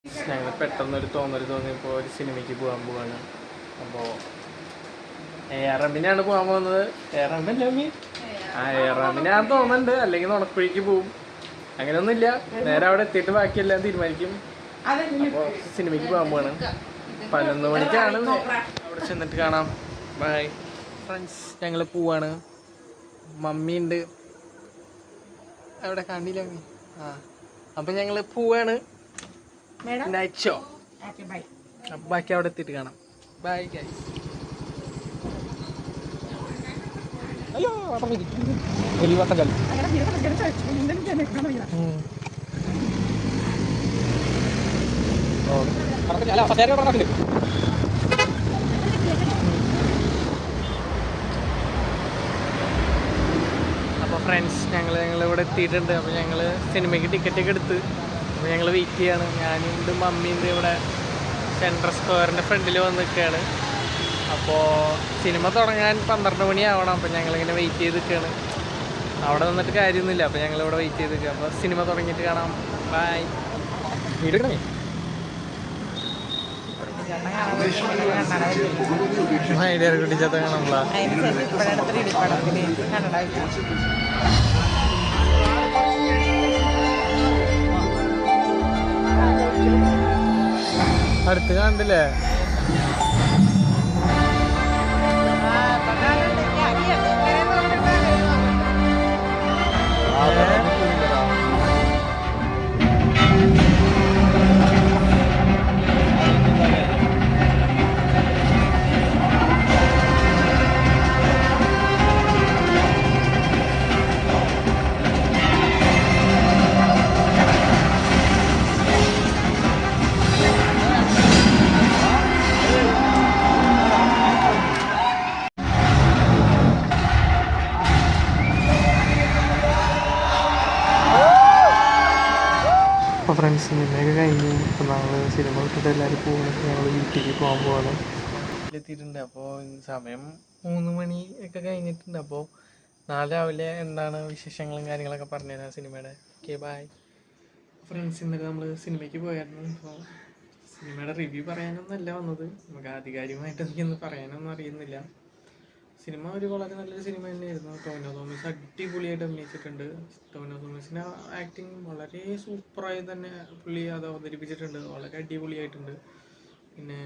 ഞങ്ങൾ പെട്ടെന്നൊരു തോന്നിയപ്പോൾ ഒരു സിനിമയ്ക്ക് പോകാൻ പോവാണ്. അപ്പോൾ എറമിനാണ് പോകാൻ പോകുന്നത്. എറമല്ലേ അമ്മി? എറമിനാന്ന് തോന്നുന്നുണ്ട്, അല്ലെങ്കിൽ ഉണക്കുഴിക്ക് പോവും. അങ്ങനെയൊന്നുമില്ല, നേരെ അവിടെ എത്തിയിട്ട് ബാക്കിയെല്ലാം തീരുമാനിക്കും. അപ്പോൾ സിനിമയ്ക്ക് പോകാൻ പോവാണ്. 11 മണിക്കാണ്. അവിടെ ചെന്നിട്ട് കാണാം. ബൈ ഫ്രണ്ട്സ്, ഞങ്ങൾ പോവാണ്. മമ്മി ഉണ്ട് അവിടെ, കണ്ടില്ല അമ്മി? അപ്പം ഞങ്ങൾ പോവാണ്. Night show. അപ്പം ബാക്കി അവിടെ എത്തിയിട്ട് കാണാം. Bye guys. അയ്യോ വട്ടം കളി. അപ്പോൾ ഫ്രണ്ട്സ്, ഞങ്ങളിവിടെ എത്തിയിട്ടുണ്ട്. അപ്പോൾ ഞങ്ങൾ സിനിമയ്ക്ക് ടിക്കറ്റൊക്കെ എടുത്ത് അപ്പോൾ ഞങ്ങൾ വെയിറ്റ് ചെയ്യാണ്. ഞാനുണ്ട്, മമ്മിയുണ്ട് ഇവിടെ സെൻട്രൽ സ്ക്വയറിൻ്റെ ഫ്രണ്ടിൽ വന്ന് നിൽക്കുകയാണ്. അപ്പോൾ സിനിമ തുടങ്ങാൻ 12 മണിയാവണം. അപ്പോൾ ഞങ്ങളിങ്ങനെ വെയിറ്റ് ചെയ്ത് നിൽക്കുകയാണ്. അവിടെ നിന്നിട്ട് കാര്യമൊന്നുമില്ല. അപ്പോൾ ഞങ്ങളിവിടെ വെയിറ്റ് ചെയ്ത് നിൽക്കുക. അപ്പോൾ സിനിമ തുടങ്ങിയിട്ട് കാണാം. ബൈ. വീഡിയോ ഐഡിയ കുട്ടിച്ചാത്ത കാണാമല്ല. അടുത്ത് കണ്ടില്ലേ? അപ്പോൾ ഫ്രണ്ട്സ്, സിനിമയൊക്കെ കഴിഞ്ഞു. ഇപ്പോൾ ഞങ്ങൾ സിനിമ വിട്ടിട്ട് എല്ലാവരും പോകുന്നത് ഞങ്ങൾ വീട്ടിലേക്ക് പോകാൻ പോവാണ്. എത്തിയിട്ടുണ്ട്. അപ്പോൾ സമയം 3 മണി ഒക്കെ കഴിഞ്ഞിട്ടുണ്ട്. അപ്പോൾ നാളെ രാവിലെ എന്താണ് വിശേഷങ്ങളും കാര്യങ്ങളൊക്കെ പറഞ്ഞുതരാം സിനിമയുടെ. Okay bye friends. ഇന്നലെ നമ്മൾ സിനിമയ്ക്ക് പോയായിരുന്നു. അപ്പോൾ സിനിമയുടെ റിവ്യൂ പറയാനൊന്നുമല്ല വന്നത്. നമുക്ക് ആധികാരികമായിട്ട് എനിക്കൊന്നും പറയാനൊന്നും അറിയുന്നില്ല. സിനിമ വളരെ നല്ലൊരു സിനിമ തന്നെയായിരുന്നു. ടോവിനോ തോമസ് അടിപൊളിയായിട്ട് അഭിനയിച്ചിട്ടുണ്ട്. ടോവിനോ തോമസിൻ്റെ ആക്ടിങ് വളരെ സൂപ്പറായി തന്നെ പുള്ളി അത് അവതരിപ്പിച്ചിട്ടുണ്ട്. വളരെ അടിപൊളിയായിട്ടുണ്ട്. പിന്നെ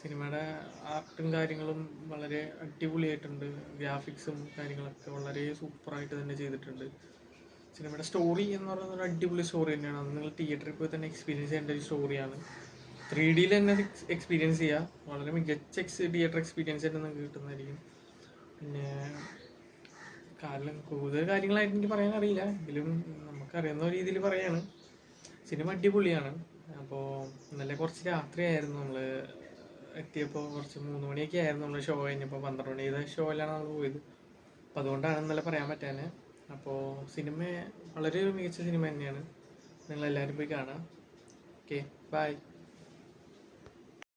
സിനിമയുടെ ആർട്ടും കാര്യങ്ങളും വളരെ അടിപൊളിയായിട്ടുണ്ട്. ഗ്രാഫിക്സും കാര്യങ്ങളൊക്കെ വളരെ സൂപ്പറായിട്ട് തന്നെ ചെയ്തിട്ടുണ്ട്. സിനിമയുടെ സ്റ്റോറി എന്ന് പറയുന്നത് ഒരു അടിപൊളി സ്റ്റോറി തന്നെയാണ്. അത് നിങ്ങൾ തിയേറ്ററിൽ പോയി തന്നെ എക്സ്പീരിയൻസ് ചെയ്യേണ്ട ഒരു സ്റ്റോറിയാണ്. 3Dയിൽ തന്നെ എക്സ്പീരിയൻസ് ചെയ്യുക. വളരെ മികച്ച തിയേറ്റർ എക്സ്പീരിയൻസ് തന്നെ നിങ്ങൾക്ക് കിട്ടുന്നതായിരിക്കും. പിന്നെ കൂടുതൽ കാര്യങ്ങളായിട്ട് എനിക്ക് പറയാൻ അറിയില്ല, എങ്കിലും നമുക്കറിയുന്ന രീതിയിൽ പറയാണ്. സിനിമ അടിപൊളിയാണ്. അപ്പോൾ ഇന്നലെ കുറച്ച് രാത്രിയായിരുന്നു നമ്മൾ എത്തിയപ്പോൾ. കുറച്ച് 3 മണിയൊക്കെ ആയിരുന്നു നമ്മൾ ഷോ കഴിഞ്ഞപ്പോൾ. 12 മണി ചെയ്ത ഷോയിലാണ് നമ്മൾ പോയത്. അപ്പോൾ അതുകൊണ്ടാണ് ഇന്നലെ പറയാൻ പറ്റാന്. അപ്പോൾ സിനിമ വളരെ മികച്ച സിനിമ തന്നെയാണ്. നിങ്ങളെല്ലാവരും പോയി കാണാം. Okay bye.